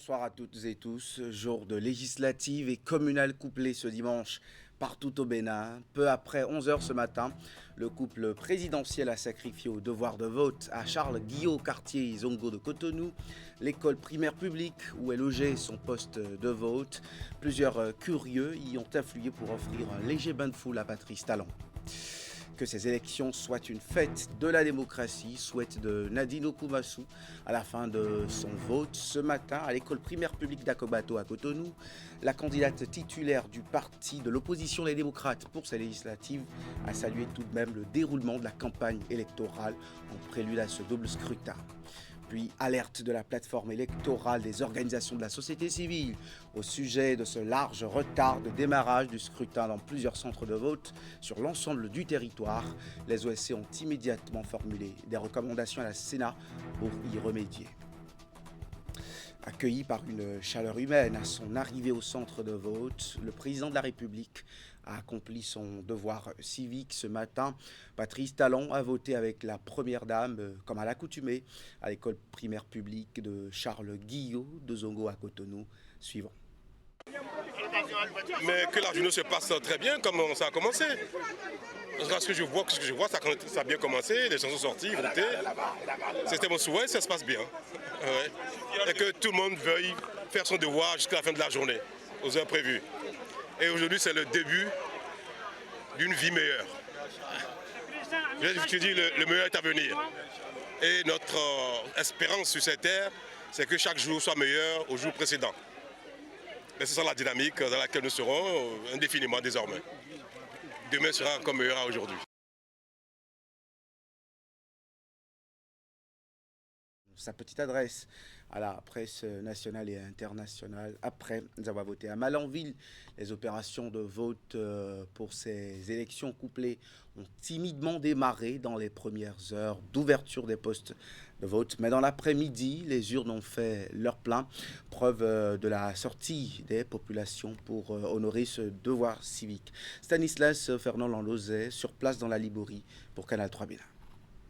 Bonsoir à toutes et tous. Jour de législative et communale couplée ce dimanche partout au Bénin. Peu après 11 heures ce matin, le couple présidentiel a sacrifié au devoir de vote à Charles Guillot, quartier Zongo de Cotonou, l'école primaire publique où est logé son poste de vote. Plusieurs curieux y ont afflué pour offrir un léger bain de foule à Patrice Talon. Que ces élections soient une fête de la démocratie, souhaite de Nadine Okumasu à la fin de son vote ce matin à l'école primaire publique d'Akobato à Cotonou. La candidate titulaire du parti de l'opposition Les Démocrates pour ces législatives a salué tout de même le déroulement de la campagne électorale en prélude à ce double scrutin. Puis alerte de la plateforme électorale des organisations de la société civile au sujet de ce large retard de démarrage du scrutin dans plusieurs centres de vote sur l'ensemble du territoire. Les OSC ont immédiatement formulé des recommandations à la Sénat pour y remédier. Accueilli par une chaleur humaine à son arrivée au centre de vote, le président de la République a accompli son devoir civique ce matin. Patrice Talon a voté avec la première dame, comme à l'accoutumée, à l'école primaire publique de Charles Guillot de Zongo à Cotonou. Suivant. Mais que la journée se passe très bien, comme ça a commencé. Ce que je vois, ça a bien commencé, les gens sont sortis, votés. C'était mon souhait, ça se passe bien. Ouais. Et que tout le monde veuille faire son devoir jusqu'à la fin de la journée, aux heures prévues. Et aujourd'hui, c'est le début d'une vie meilleure. Je dis, le meilleur est à venir. Et notre espérance sur cette terre, c'est que chaque jour soit meilleur au jour précédent. Mais c'est ça la dynamique dans laquelle nous serons indéfiniment désormais. Demain sera encore meilleur à aujourd'hui. Sa petite adresse à la presse nationale et internationale après avoir voté à Malanville. Les opérations de vote pour ces élections couplées ont timidement démarré dans les premières heures d'ouverture des postes de vote. Mais dans l'après-midi, les urnes ont fait leur plein, preuve de la sortie des populations pour honorer ce devoir civique. Stanislas Fernand Landozet, sur place dans la Liborie pour Canal 3 Bénin.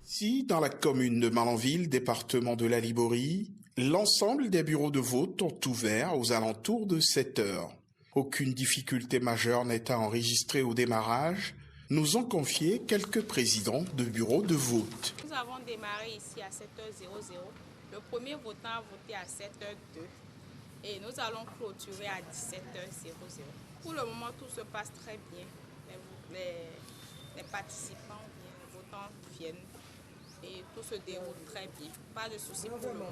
Si, dans la commune de Malanville, département de la Liborie, l'ensemble des bureaux de vote ont ouvert aux alentours de 7 heures. Aucune difficulté majeure n'est à enregistrer au démarrage, nous ont confié quelques présidents de bureaux de vote. Nous avons démarré ici à 7h00. Le premier votant a voté à 7h02 et nous allons clôturer à 17h00. Pour le moment, tout se passe très bien. Les participants, les votants viennent. Et tout se déroule très bien. Pas de soucis pour le moment.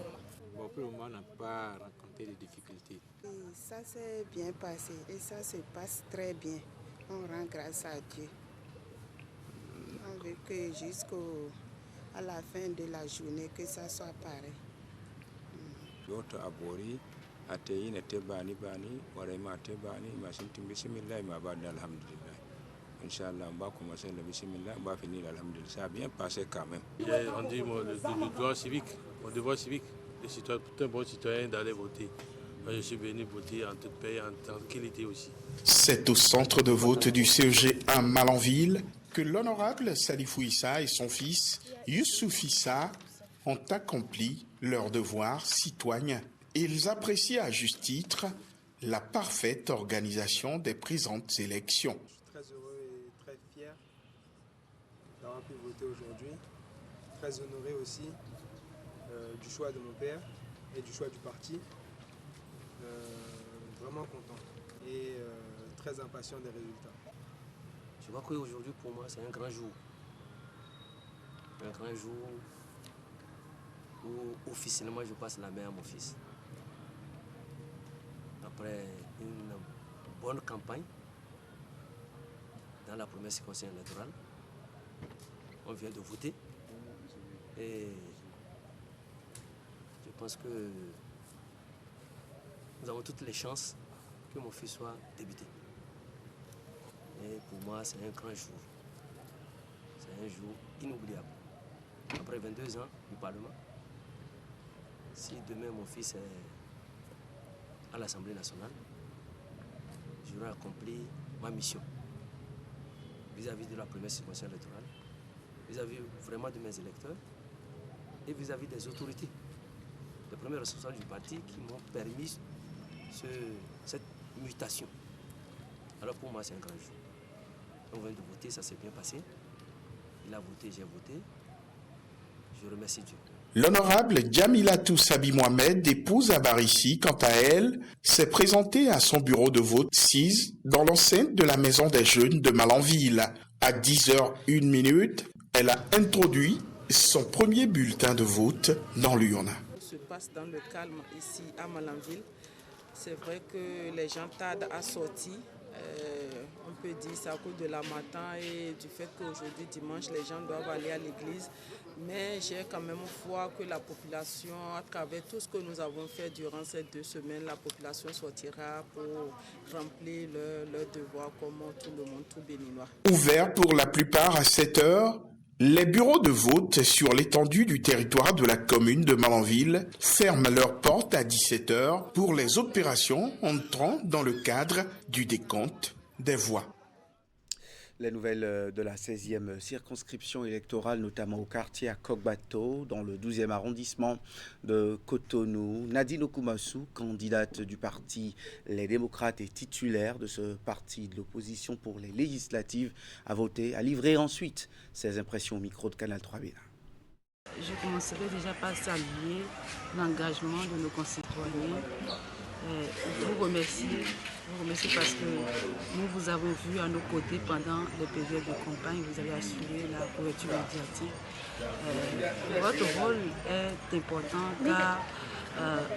Bon, pour le moment, on n'a pas rencontré de difficultés. Et ça s'est bien passé et ça se passe très bien. On rend grâce à Dieu. On veut que jusqu'à la fin de la journée, que ça soit pareil. D'autres abori, atei n'était bani, warema ate bani, machin timbisimillah, ma bad alhamdulillah. Inch'Allah, on va commencer le bismillah, on va finir alhamdulillah. Ça a bien passé quand même. J'ai rendu le devoir civique, mon devoir civique, tout un bon citoyen d'aller voter. Moi, je suis venu voter en toute paix et en tranquillité aussi. C'est au centre de vote du CEG à Malanville que l'honorable Salifou Issa et son fils Youssouf Issa ont accompli leur devoir citoyen. Ils apprécient à juste titre la parfaite organisation des présentes élections. Très heureux et très fier d'avoir pu voter aujourd'hui. Très honoré aussi du choix de mon père et du choix du parti. Vraiment content et très impatient des résultats. Je vois qu'aujourd'hui pour moi c'est un grand jour. Un grand jour où officiellement je passe la main à mon fils. Après une bonne campagne, dans la première circonscription électorale, on vient de voter et je pense que nous avons toutes les chances que mon fils soit député. Et pour moi, c'est un grand jour. C'est un jour inoubliable. Après 22 ans du Parlement, si demain mon fils est à l'Assemblée nationale, j'aurai accompli ma mission vis-à-vis de la première circonscription électorale, vis-à-vis vraiment de mes électeurs et vis-à-vis des autorités les premiers responsables du parti qui m'ont permis cette mutation. Alors pour moi, c'est un grand jour. On vient de voter, ça s'est bien passé. Il a voté, j'ai voté. Je remercie Dieu. L'honorable Djamilatou Sabi Mohamed, épouse à Barissi, quant à elle, s'est présentée à son bureau de vote 6 dans l'enceinte de la Maison des Jeunes de Malanville. À 10h01, elle a introduit son premier bulletin de vote dans l'urne. Tout se passe dans le calme ici à Malanville. C'est vrai que les gens tardent à sortir. On peut dire c'est à cause de la matin et du fait qu'aujourd'hui dimanche les gens doivent aller à l'église. Mais j'ai quand même foi que la population, à travers tout ce que nous avons fait durant ces 2 semaines, la population sortira pour remplir leur devoir comme tout le monde, tout béninois. Ouvert pour la plupart à 7h, les bureaux de vote sur l'étendue du territoire de la commune de Malanville ferment leurs portes à 17h pour les opérations entrant dans le cadre du décompte des voix. Les nouvelles de la 16e circonscription électorale, notamment au quartier à Kokbato, dans le 12e arrondissement de Cotonou. Nadine Okumasu, candidate du parti Les Démocrates et titulaire de ce parti de l'opposition pour les législatives, a voté, a livré ensuite ses impressions au micro de Canal 3 Bénin. Je commencerai déjà par saluer l'engagement de nos concitoyens. Vous remercier parce que nous vous avons vu à nos côtés pendant les périodes de campagne. Vous avez assuré la couverture médiatique. Votre rôle est important car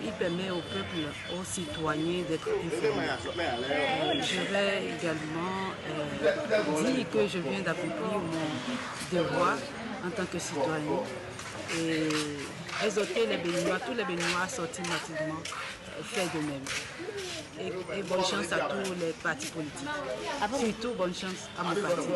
il permet au peuple, aux citoyens d'être informés. Je vais également dire que je viens d'accomplir mon devoir en tant que citoyen et exhorter les Béninois, tous les Béninois à sortir massivement, faire de même. Et bonne chance à tous les partis politiques. Surtout bonne chance à mon parti.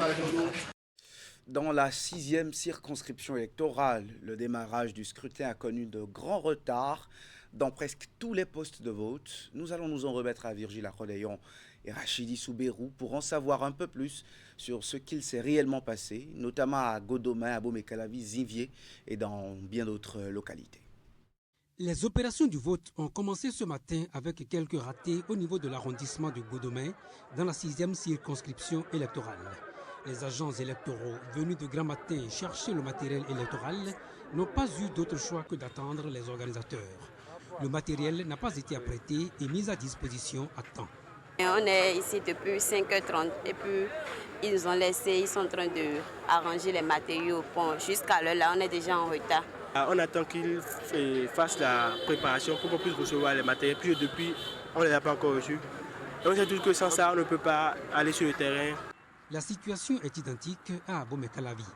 Dans la 6e circonscription électorale, le démarrage du scrutin a connu de grands retards dans presque tous les postes de vote. Nous allons nous en remettre à Virgile Akrodeyon et Rachidi Souberou pour en savoir un peu plus sur ce qu'il s'est réellement passé, notamment à Godomain, à Abomey-Calavi, Zivier et dans bien d'autres localités. Les opérations du vote ont commencé ce matin avec quelques ratés au niveau de l'arrondissement de Godomain dans la 6e circonscription électorale. Les agents électoraux venus de grand matin chercher le matériel électoral n'ont pas eu d'autre choix que d'attendre les organisateurs. Le matériel n'a pas été apprêté et mis à disposition à temps. On est ici depuis 5h30 et puis ils nous ont laissé, ils sont en train d'arranger les matériaux. Bon, jusqu'à l'heure là, on est déjà en retard. On attend qu'ils fassent la préparation pour qu'on puisse recevoir les matériels. Puis depuis, on ne les a pas encore reçus. Donc c'est tout que sans ça, on ne peut pas aller sur le terrain. La situation est identique à Abomey-Calavi.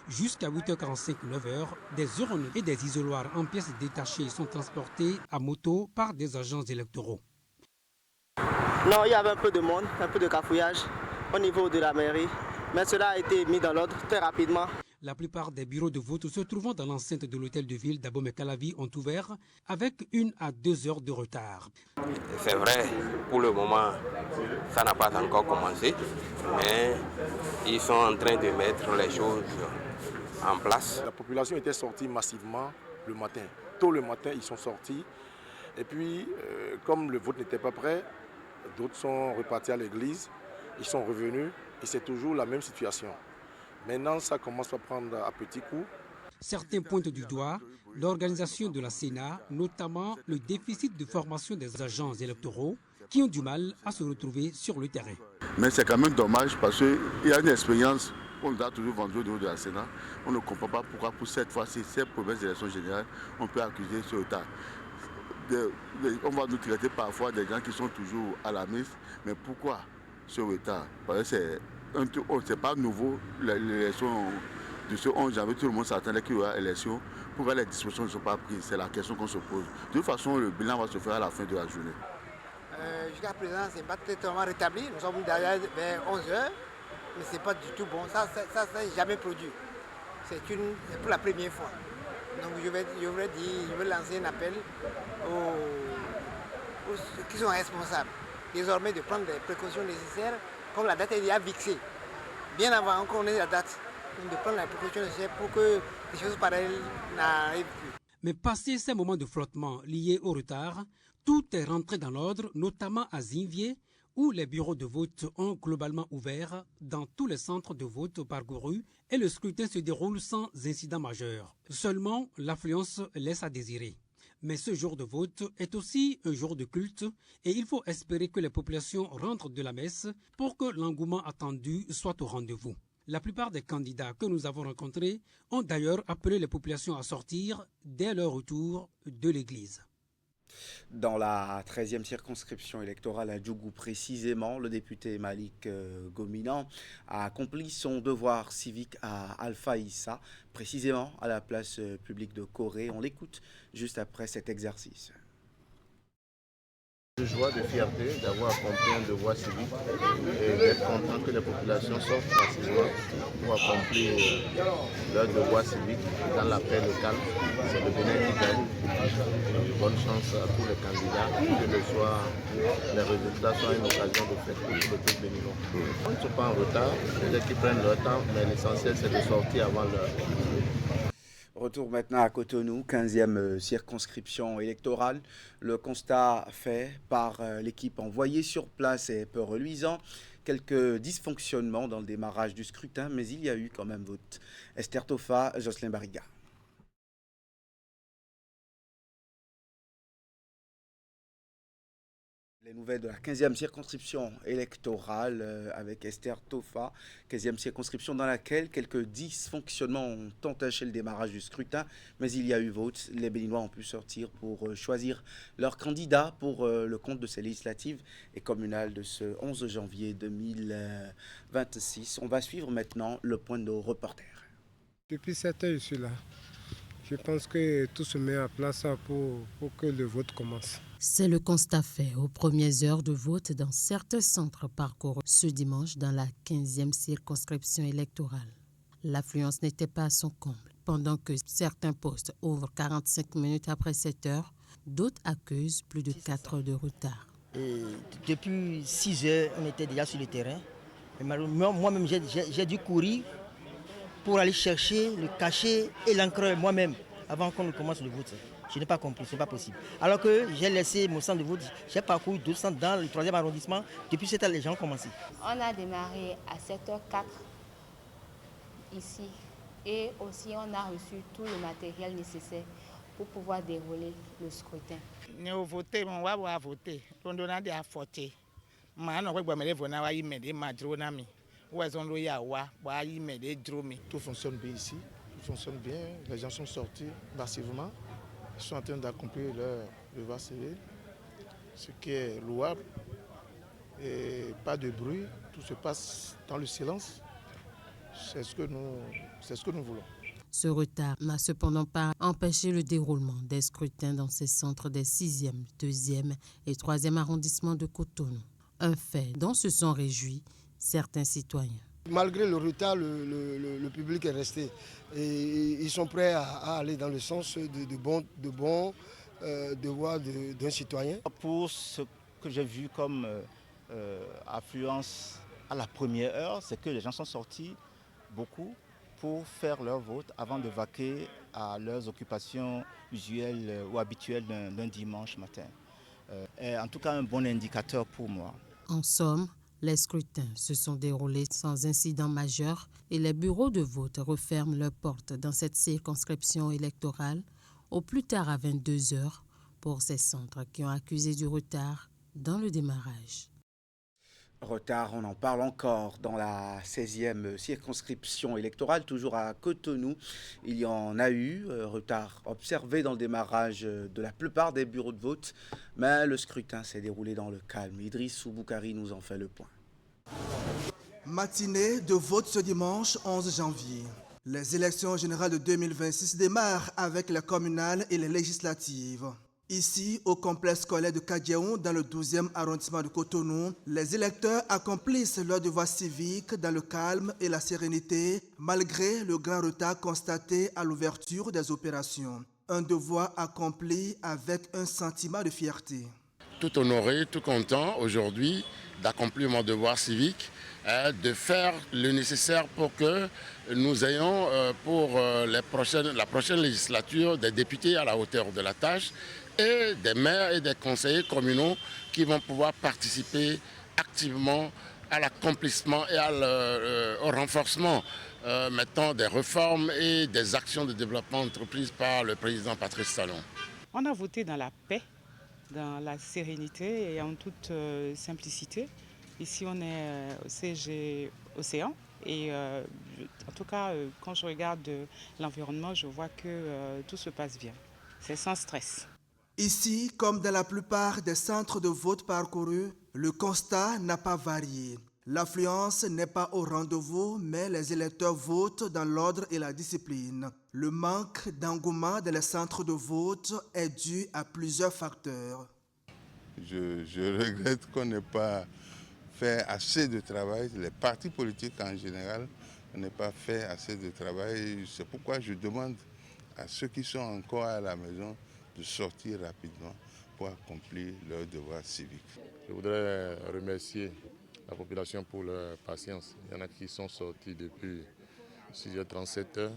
Jusqu'à 8h45, 9h, des urnes et des isoloirs en pièces détachées sont transportés à moto par des agents électoraux. Non, il y avait un peu de monde, un peu de cafouillage au niveau de la mairie, mais cela a été mis dans l'ordre très rapidement. La plupart des bureaux de vote se trouvant dans l'enceinte de l'hôtel de ville d'Abomey-Calavi ont ouvert avec 1 à 2 heures de retard. C'est vrai, pour le moment, ça n'a pas encore commencé, mais ils sont en train de mettre les choses en place. La population était sortie massivement le matin. Tôt le matin, ils sont sortis. Et puis, comme le vote n'était pas prêt, d'autres sont repartis à l'église, ils sont revenus et c'est toujours la même situation. Maintenant, ça commence à prendre à petits coups. Certains pointent du doigt l'organisation de la Sénat, notamment le déficit de formation des agents électoraux qui ont du mal à se retrouver sur le terrain. Mais c'est quand même dommage parce qu'il y a une expérience qu'on nous a toujours vendue au niveau de la Sénat. On ne comprend pas pourquoi pour cette fois-ci, ces premières élections générales, on peut accuser ce retard. On va nous traiter parfois des gens qui sont toujours à la mise, mais pourquoi ce retard? Parce que c'est pas nouveau, l'élection de ce 11 janvier, tout le monde s'attendait qu'il y aura élection. Pourquoi les dispositions ne sont pas prises? C'est la question qu'on se pose. De toute façon, le bilan va se faire à la fin de la journée. Jusqu'à présent, ce n'est pas totalement rétabli. Nous sommes derrière vers 11h, mais ce n'est pas du tout bon. Ça n'est jamais produit. C'est pour la première fois. Donc je vais lancer un appel aux qui sont responsables, désormais de prendre les précautions nécessaires, comme la date est déjà fixée, bien avant qu'on ait la date, de prendre les précautions nécessaires pour que des choses pareilles n'arrivent plus. Mais passé ces moments de flottement liés au retard, tout est rentré dans l'ordre, notamment à Zinvier, où les bureaux de vote ont globalement ouvert dans tous les centres de vote parcourus et le scrutin se déroule sans incident majeur. Seulement, l'affluence laisse à désirer. Mais ce jour de vote est aussi un jour de culte et il faut espérer que les populations rentrent de la messe pour que l'engouement attendu soit au rendez-vous. La plupart des candidats que nous avons rencontrés ont d'ailleurs appelé les populations à sortir dès leur retour de l'église. Dans la 13e circonscription électorale à Djougou précisément, le député Malik Gominan a accompli son devoir civique à Alpha Issa, précisément à la place publique de Corée. On l'écoute juste après cet exercice. De joie, de fierté d'avoir accompli un devoir civique et d'être content que les populations sortent massivement pour accomplir leur devoir civique dans la paix locale. C'est le Bénin qui gagne. Bonne chance à tous les candidats, que les résultats soient une occasion de fête pour le peuple béninois. On ne sont pas en retard, les équipes prennent leur temps, mais l'essentiel c'est de sortir avant l'heure. Retour maintenant à Cotonou, 15e circonscription électorale. Le constat fait par l'équipe envoyée sur place est peu reluisant. Quelques dysfonctionnements dans le démarrage du scrutin, mais il y a eu quand même vote. Esther Tofa, Jocelyn Bariga. Les nouvelles de la 15e circonscription électorale avec Esther Tofa, 15e circonscription dans laquelle quelques dysfonctionnements ont entaché le démarrage du scrutin, mais il y a eu vote. Les Béninois ont pu sortir pour choisir leur candidat pour le compte de ces législatives et communales de ce 11 janvier 2026. On va suivre maintenant le point de nos reporters. Depuis 7 heures, je suis là. Je pense que tout se met en place pour que le vote commence. C'est le constat fait aux premières heures de vote dans certains centres parcourus ce dimanche dans la 15e circonscription électorale. L'affluence n'était pas à son comble. Pendant que certains postes ouvrent 45 minutes après 7 heures, d'autres accusent plus de 4 heures de retard. Et depuis 6 heures, on était déjà sur le terrain. Moi-même, j'ai dû courir pour aller chercher le cachet et l'encreur moi-même avant qu'on ne commence le vote. Je n'ai pas compris, ce n'est pas possible. Alors que j'ai laissé mon centre de vote, j'ai parcouru d'autres centres dans le 3e arrondissement. Depuis cette heure, les gens ont commencé. On a démarré à 7h04 ici. Et aussi, on a reçu tout le matériel nécessaire pour pouvoir dérouler le scrutin. Nous avons voté, on va voter. On a des voter. Tout fonctionne bien ici, tout fonctionne bien. Les gens sont sortis massivement. Ils sont en train d'accomplir leur devoir civil, ce qui est louable. Et pas de bruit, tout se passe dans le silence. C'est ce que nous voulons. Ce retard n'a cependant pas empêché le déroulement des scrutins dans ces centres des 6e, 2e et 3e arrondissements de Cotonou. Un fait dont se sont réjouis certains citoyens. Malgré le retard, le public est resté. Et ils sont prêts à aller dans le sens de bons devoirs d'un citoyen. Pour ce que j'ai vu comme affluence à la première heure, c'est que les gens sont sortis beaucoup pour faire leur vote avant de vaquer à leurs occupations usuelles ou habituelles d'un dimanche matin. En tout cas, un bon indicateur pour moi. En somme, les scrutins se sont déroulés sans incident majeur et les bureaux de vote referment leurs portes dans cette circonscription électorale au plus tard à 22 heures pour ces centres qui ont accusé du retard dans le démarrage. Retard, on en parle encore dans la 16e circonscription électorale, toujours à Cotonou. Il y en a eu, retard observé dans le démarrage de la plupart des bureaux de vote, mais le scrutin s'est déroulé dans le calme. Idriss Souboukari nous en fait le point. Matinée de vote ce dimanche 11 janvier. Les élections générales de 2026 démarrent avec les communales et les législatives. Ici, au complexe scolaire de Kadiaou, dans le 12e arrondissement de Cotonou, les électeurs accomplissent leur devoir civique dans le calme et la sérénité, malgré le grand retard constaté à l'ouverture des opérations. Un devoir accompli avec un sentiment de fierté. Tout honoré, tout content aujourd'hui d'accomplir mon devoir civique, de faire le nécessaire pour que nous ayons pour la prochaine législature des députés à la hauteur de la tâche et des maires et des conseillers communaux qui vont pouvoir participer activement à l'accomplissement et au renforcement maintenant des réformes et des actions de développement entreprises par le président Patrice Talon. On a voté dans la paix, dans la sérénité et en toute simplicité. Ici, on est au CG Océan et en tout cas, quand je regarde l'environnement, je vois que tout se passe bien. C'est sans stress. Ici, comme dans la plupart des centres de vote parcourus, le constat n'a pas varié. L'affluence n'est pas au rendez-vous, mais les électeurs votent dans l'ordre et la discipline. Le manque d'engouement dans les centres de vote est dû à plusieurs facteurs. Je regrette qu'on n'ait pas fait assez de travail. Les partis politiques en général n'ont pas fait assez de travail. C'est pourquoi je demande à ceux qui sont encore à la maison de sortir rapidement pour accomplir leur devoir civique. Je voudrais remercier la population pour leur patience. Il y en a qui sont sortis depuis 6h37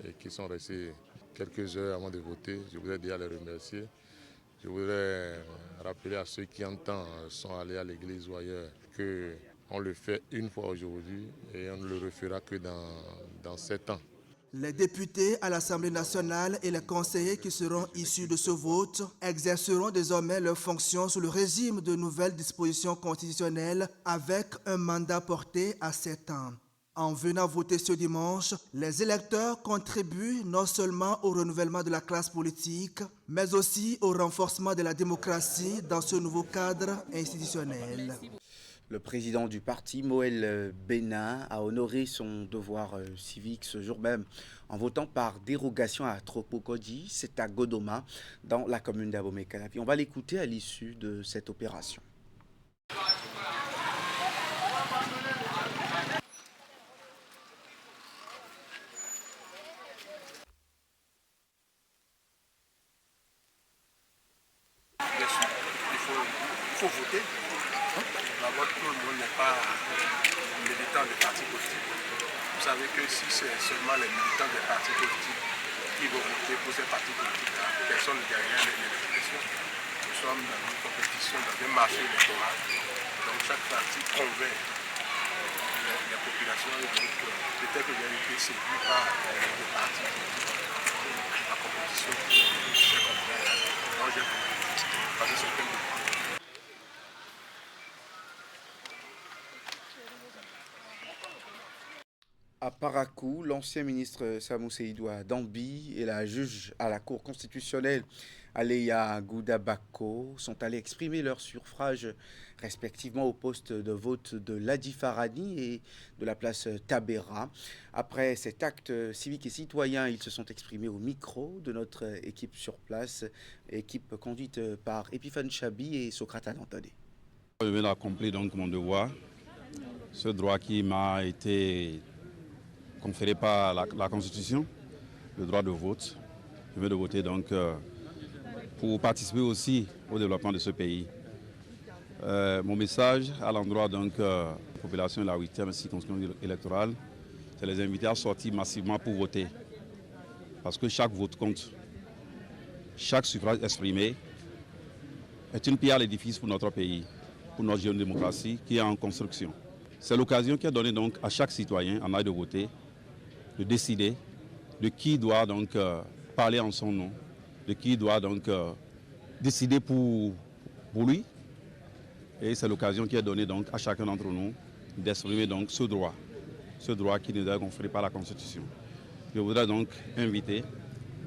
et qui sont restés quelques heures avant de voter. Je voudrais déjà les remercier. Je voudrais rappeler à ceux qui en temps sont allés à l'église ou ailleurs qu'on le fait une fois aujourd'hui et on ne le refera que dans 7 ans. Les députés à l'Assemblée nationale et les conseillers qui seront issus de ce vote exerceront désormais leurs fonctions sous le régime de nouvelles dispositions constitutionnelles avec un mandat porté à 7 ans. En venant voter ce dimanche, les électeurs contribuent non seulement au renouvellement de la classe politique, mais aussi au renforcement de la démocratie dans ce nouveau cadre institutionnel. Le président du parti, Moël Bénin, a honoré son devoir civique ce jour même en votant par dérogation à Tropokodi, c'est à Godoma, dans la commune d'Abomey-Calavi. On va l'écouter à l'issue de cette opération. Il faut voter. D'abord, tout le monde n'est pas militant des partis politiques. Vous savez que si c'est seulement les militants des partis politiques qui vont voter pour ces partis politiques, personne ne gagne rien avec l'élection. Nous sommes dans une compétition, dans un marché électoral. Donc chaque parti convainc les populations. Et donc peut-être que j'ai été séduit par les partis politiques. La compétition, c'est comme ça. Moi j'ai voulu. Parce que c'est comme ça. À Parakou, l'ancien ministre Samou Seydoua Dambi et la juge à la Cour constitutionnelle Aleya Goudabako sont allés exprimer leur suffrage respectivement au poste de vote de Ladi Farani et de la place Tabera. Après cet acte civique et citoyen, ils se sont exprimés au micro de notre équipe sur place, équipe conduite par Epiphane Chabi et Socrate Dantadé. Je viens d'accomplir donc mon devoir, ce droit qui m'a été conféré par la Constitution, le droit de vote. Je viens de voter donc pour participer aussi au développement de ce pays. Mon message à l'endroit donc de la population de la 8e circonscription électorale, c'est les inviter à sortir massivement pour voter. Parce que chaque vote compte. Chaque suffrage exprimé est une pierre à l'édifice pour notre pays, pour notre jeune démocratie qui est en construction. C'est l'occasion qui est donnée donc à chaque citoyen en âge de voter, de décider de qui doit donc parler en son nom, de qui doit donc décider pour lui. Et c'est l'occasion qui est donnée donc à chacun d'entre nous d'exprimer donc ce droit qui nous est conféré par la Constitution. Je voudrais donc inviter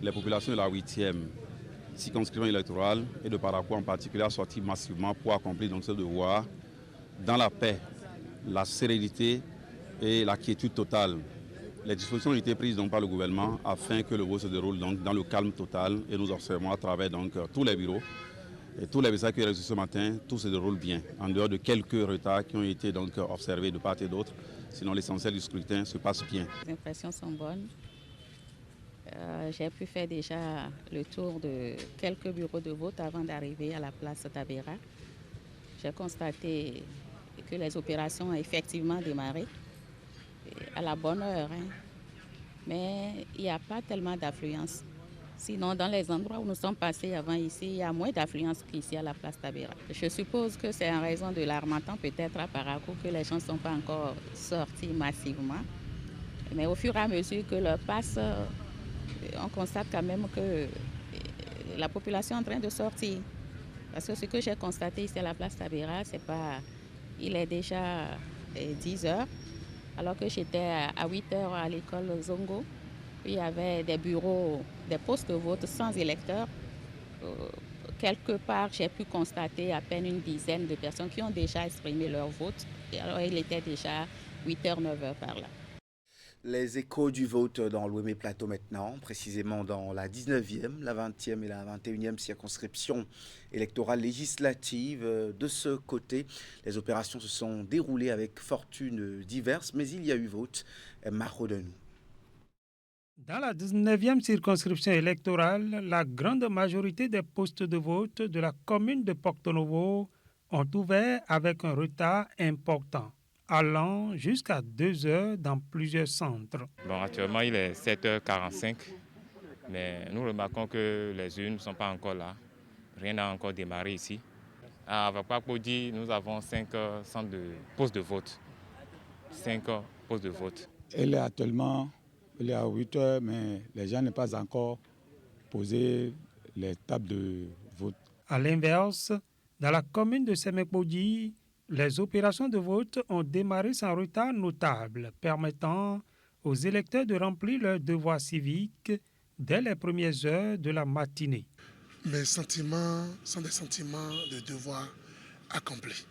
les populations de la 8e circonscription électorale et de Parakou en particulier à sortir massivement pour accomplir donc ce devoir dans la paix, la sérénité et la quiétude totale. Les dispositions ont été prises donc par le gouvernement afin que le vote se déroule donc dans le calme total et nous observons à travers donc tous les bureaux et tous les messages qui ont reçus ce matin, tout se déroule bien, en dehors de quelques retards qui ont été donc observés de part et d'autre. Sinon l'essentiel du scrutin se passe bien. Les impressions sont bonnes. J'ai pu faire déjà le tour de quelques bureaux de vote avant d'arriver à la place Tabera. J'ai constaté et que les opérations ont effectivement démarré à la bonne heure. Mais il n'y a pas tellement d'affluence. Sinon, dans les endroits où nous sommes passés avant ici, il y a moins d'affluence qu'ici à la place Tabera. Je suppose que c'est en raison de l'harmattan, peut-être à Parakou, que les gens ne sont pas encore sortis massivement. Mais au fur et à mesure que leur passe, on constate quand même que la population est en train de sortir. Parce que ce que j'ai constaté ici à la place Tabera, c'est pas... Il est déjà 10 heures, alors que j'étais à 8 heures à l'école Zongo. Il y avait des bureaux, des postes de vote sans électeurs. Quelque part, j'ai pu constater à peine une dizaine de personnes qui ont déjà exprimé leur vote. Et alors, il était déjà 8h, 9h par là. Les échos du vote dans l'Ouémé Plateau maintenant, précisément dans la 19e, la 20e et la 21e circonscription électorale législative. De ce côté, les opérations se sont déroulées avec fortune diverses, mais il y a eu vote. Marodenou. Dans la 19e circonscription électorale, la grande majorité des postes de vote de la commune de Porto Novo ont ouvert avec un retard important, allant jusqu'à 2 heures dans plusieurs centres. Bon, actuellement, il est 7h45, mais nous remarquons que les urnes ne sont pas encore là. Rien n'a encore démarré ici. À Vakpakpodi, nous avons 5 centres de postes de vote. 5 postes de vote. Elle est actuellement... Il est à 8 heures, mais les gens n'ont pas encore posé les tables de vote. À l'inverse, dans la commune de Semekpodi, les opérations de vote ont démarré sans retard notable, permettant aux électeurs de remplir leurs devoirs civiques dès les premières heures de la matinée. Mes sentiments sont des sentiments de devoir accompli,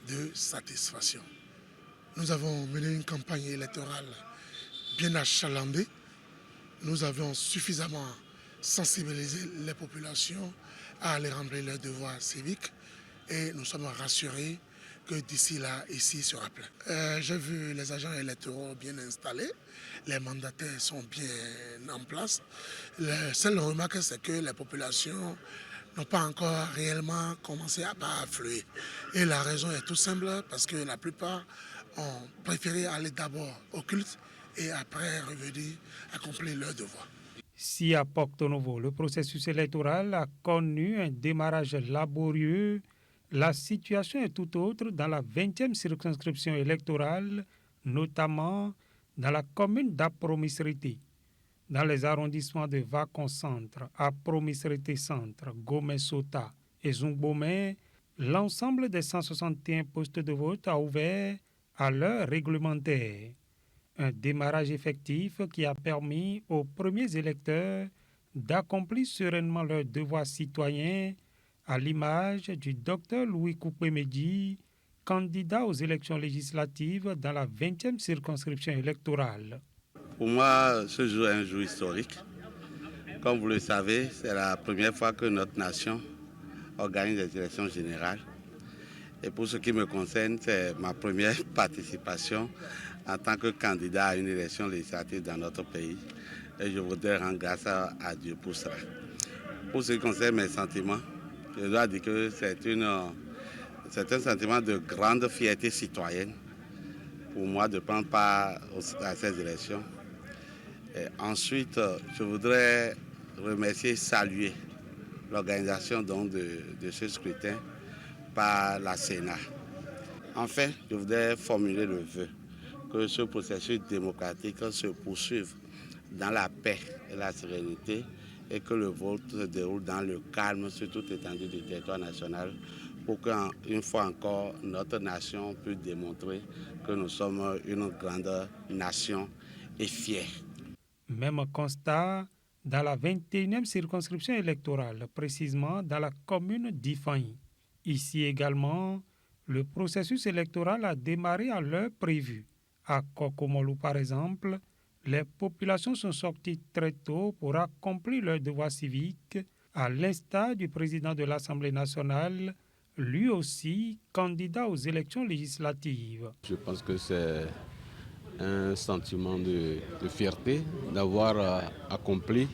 de satisfaction. Nous avons mené une campagne électorale bien achalandée. Nous avions suffisamment sensibilisé les populations à aller remplir leurs devoirs civiques et nous sommes rassurés que d'ici là, ici sera plein. J'ai vu les agents électoraux bien installés, les mandataires sont bien en place. La seule remarque, c'est que les populations n'ont pas encore réellement commencé à affluer. Et la raison est tout simple, parce que la plupart ont préféré aller d'abord au culte et après revenir accomplir leurs devoirs. Si à Porto Novo, le processus électoral a connu un démarrage laborieux, la situation est tout autre dans la 20e circonscription électorale, notamment dans la commune d'Apromisriti. Dans les arrondissements de Vakon-Centre, Apromisriti-Centre, Gomé-Sota et Zungbomé, l'ensemble des 161 postes de vote a ouvert à l'heure réglementaire. Un démarrage effectif qui a permis aux premiers électeurs d'accomplir sereinement leurs devoirs citoyens à l'image du docteur Louis Koupé-Medji, candidat aux élections législatives dans la 20e circonscription électorale. Pour moi, ce jour est un jour historique. Comme vous le savez, c'est la première fois que notre nation organise des élections générales. Et pour ce qui me concerne, c'est ma première participation en tant que candidat à une élection législative dans notre pays. Et je voudrais rendre grâce à Dieu pour cela. Pour ce qui concerne mes sentiments, je dois dire que c'est un sentiment de grande fierté citoyenne pour moi de prendre part à ces élections. Et ensuite, je voudrais remercier et saluer l'organisation de ce scrutin par la Sénat. Enfin, je voudrais formuler le vœu que ce processus démocratique se poursuive dans la paix et la sérénité et que le vote se déroule dans le calme sur toute l'étendue du territoire national pour qu'une fois encore notre nation puisse démontrer que nous sommes une grande nation et fière. Même constat dans la 21e circonscription électorale, précisément dans la commune d'Ifaï. Ici également, le processus électoral a démarré à l'heure prévue. À Kokomolu, par exemple, les populations sont sorties très tôt pour accomplir leurs devoirs civiques, à l'instar du président de l'Assemblée nationale, lui aussi candidat aux élections législatives. Je pense que c'est un sentiment de fierté d'avoir accompli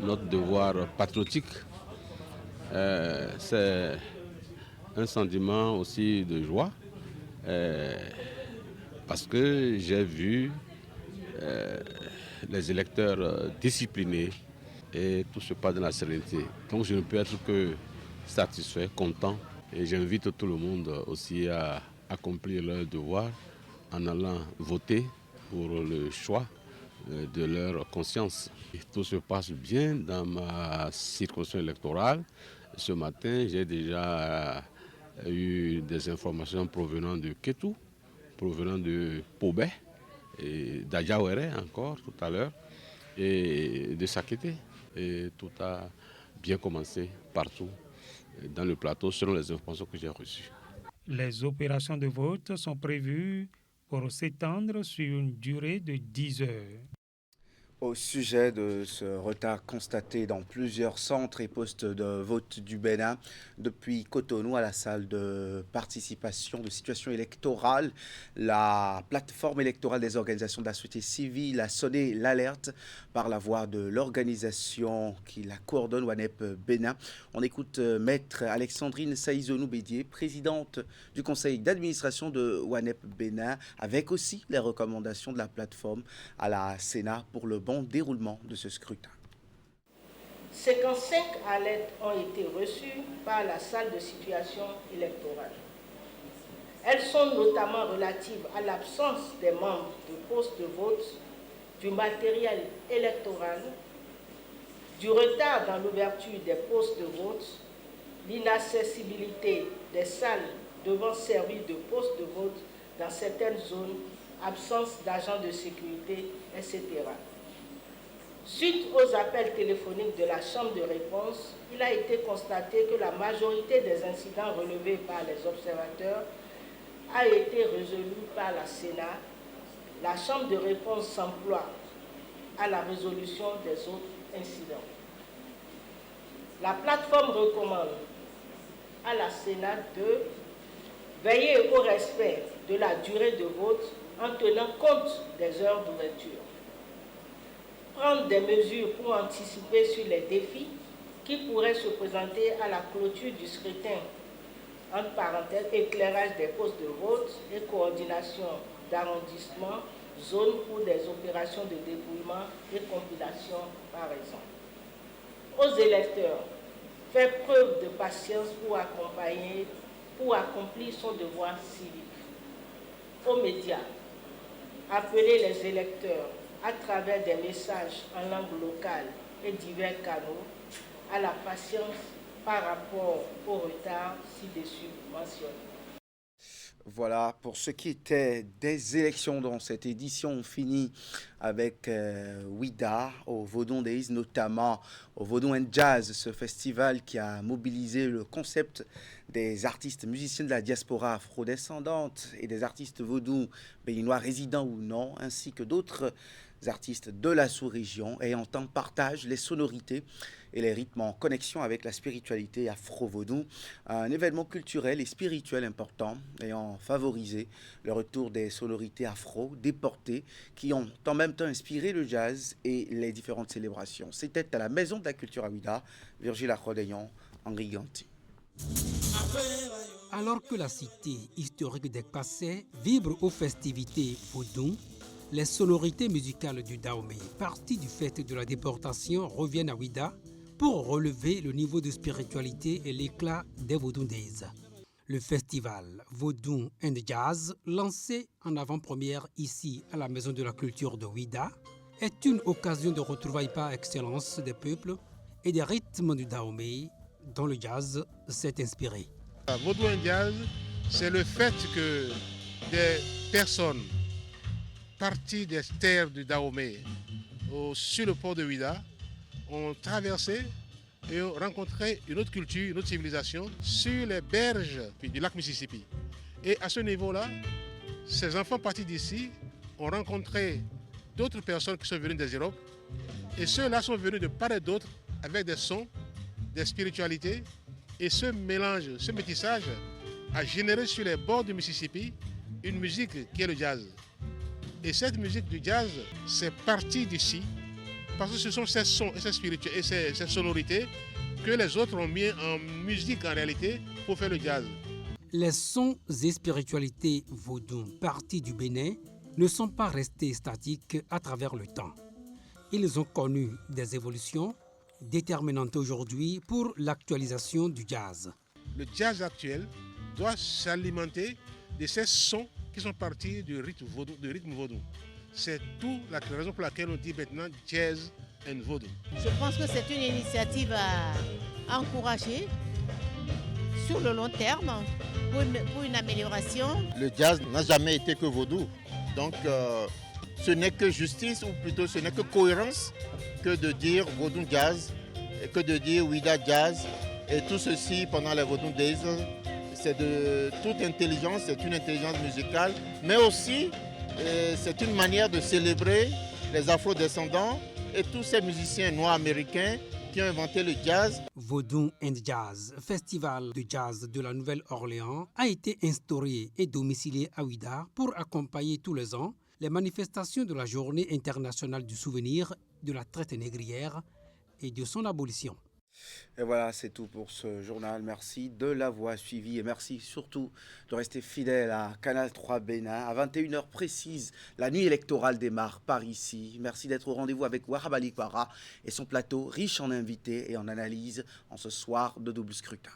notre devoir patriotique. C'est un sentiment aussi de joie parce que j'ai vu les électeurs disciplinés et tout se passe dans la sérénité. Donc je ne peux être que satisfait, content, et j'invite tout le monde aussi à accomplir leur devoir en allant voter pour le choix de leur conscience. Et tout se passe bien dans ma circonscription électorale. Ce matin, j'ai déjà eu des informations provenant de Kétou, provenant de Pobé, et d'Adjawere encore tout à l'heure, et de Sakété. Et tout a bien commencé partout dans le plateau selon les informations que j'ai reçues. Les opérations de vote sont prévues pour s'étendre sur une durée de 10 heures. Au sujet de ce retard constaté dans plusieurs centres et postes de vote du Bénin, depuis Cotonou à la salle de participation de situation électorale, la plateforme électorale des organisations de la société civile a sonné l'alerte par la voix de l'organisation qui la coordonne, WANEP Bénin. On écoute Maître Alexandrine Saïzonou-Bédier, présidente du conseil d'administration de WANEP Bénin, avec aussi les recommandations de la plateforme à la Sénat pour le bon déroulement de ce scrutin. 55 alertes ont été reçues par la salle de situation électorale. Elles sont notamment relatives à l'absence des membres de postes de vote, du matériel électoral, du retard dans l'ouverture des postes de vote, l'inaccessibilité des salles devant servir de postes de vote dans certaines zones, absence d'agents de sécurité, etc. Suite aux appels téléphoniques de la Chambre de réponse, il a été constaté que la majorité des incidents relevés par les observateurs a été résolue par la Sénat. La Chambre de réponse s'emploie à la résolution des autres incidents. La plateforme recommande à la Sénat de veiller au respect de la durée de vote en tenant compte des heures d'ouverture. Prendre des mesures pour anticiper sur les défis qui pourraient se présenter à la clôture du scrutin, entre parenthèses, éclairage des postes de vote et coordination d'arrondissement, zone pour des opérations de dépouillement et compilation, par exemple. Aux électeurs, faire preuve de patience pour accomplir son devoir civique. Aux médias, appeler les électeurs à travers des messages en langue locale et divers canaux à la patience par rapport au retard ci-dessus mentionné. Voilà pour ce qui était des élections dans cette édition. On finit avec Ouida au Vodun Days, notamment au Vodun Jazz, ce festival qui a mobilisé le concept des artistes musiciens de la diaspora afrodescendante et des artistes vaudous béninois résidents ou non, ainsi que d'autres artistes de la sous-région ayant en partage les sonorités et les rythmes en connexion avec la spiritualité afro-vaudou, un événement culturel et spirituel important ayant favorisé le retour des sonorités afro déportées qui ont en même temps inspiré le jazz et les différentes célébrations. C'était à la Maison de la Culture à Ouida, Virgile Akrodeyon, Henri Ganti. Alors que la cité historique des Kassais vibre aux festivités vaudou, les sonorités musicales du Dahomey, parties du fait de la déportation, reviennent à Ouida pour relever le niveau de spiritualité et l'éclat des Vodun Days. Le festival Vodun and Jazz, lancé en avant-première ici à la Maison de la Culture de Ouida, est une occasion de retrouvailles par excellence des peuples et des rythmes du Dahomey dont le jazz s'est inspiré. Vodun and Jazz, c'est le fait que des personnes parties des terres du Dahomey sur le port de Ouida ont traversé et ont rencontré une autre culture, une autre civilisation sur les berges du lac Mississippi. Et à ce niveau-là, ces enfants partis d'ici ont rencontré d'autres personnes qui sont venues des Europes et ceux-là sont venus de part et d'autre avec des sons, des spiritualités et ce mélange, ce métissage a généré sur les bords du Mississippi une musique qui est le jazz. Et cette musique du jazz, c'est parti d'ici, parce que ce sont ces sons et ces spiritualités et ces sonorités que les autres ont mis en musique en réalité pour faire le jazz. Les sons et spiritualités vaudou partis du Bénin ne sont pas restés statiques à travers le temps. Ils ont connu des évolutions déterminantes aujourd'hui pour l'actualisation du jazz. Le jazz actuel doit s'alimenter de ces sons qui sont partis du rythme vaudou. C'est toute la raison pour laquelle on dit maintenant jazz and vaudou. Je pense que c'est une initiative à encourager sur le long terme pour une amélioration. Le jazz n'a jamais été que vaudou. Donc ce n'est que justice, ou plutôt ce n'est que cohérence que de dire vaudou jazz, et que de dire Ouida jazz. Et tout ceci pendant les Vaudou Days, c'est de toute intelligence, c'est une intelligence musicale, mais aussi c'est une manière de célébrer les afro-descendants et tous ces musiciens noirs américains qui ont inventé le jazz. Vaudou and Jazz, festival de jazz de la Nouvelle-Orléans, a été instauré et domicilié à Ouida pour accompagner tous les ans les manifestations de la Journée internationale du souvenir de la traite négrière et de son abolition. Et voilà, c'est tout pour ce journal. Merci de l'avoir suivi et merci surtout de rester fidèle à Canal 3 Bénin. À 21h précise, la nuit électorale démarre par ici. Merci d'être au rendez-vous avec Wahab Ali Kwara et son plateau riche en invités et en analyses en ce soir de double scrutin.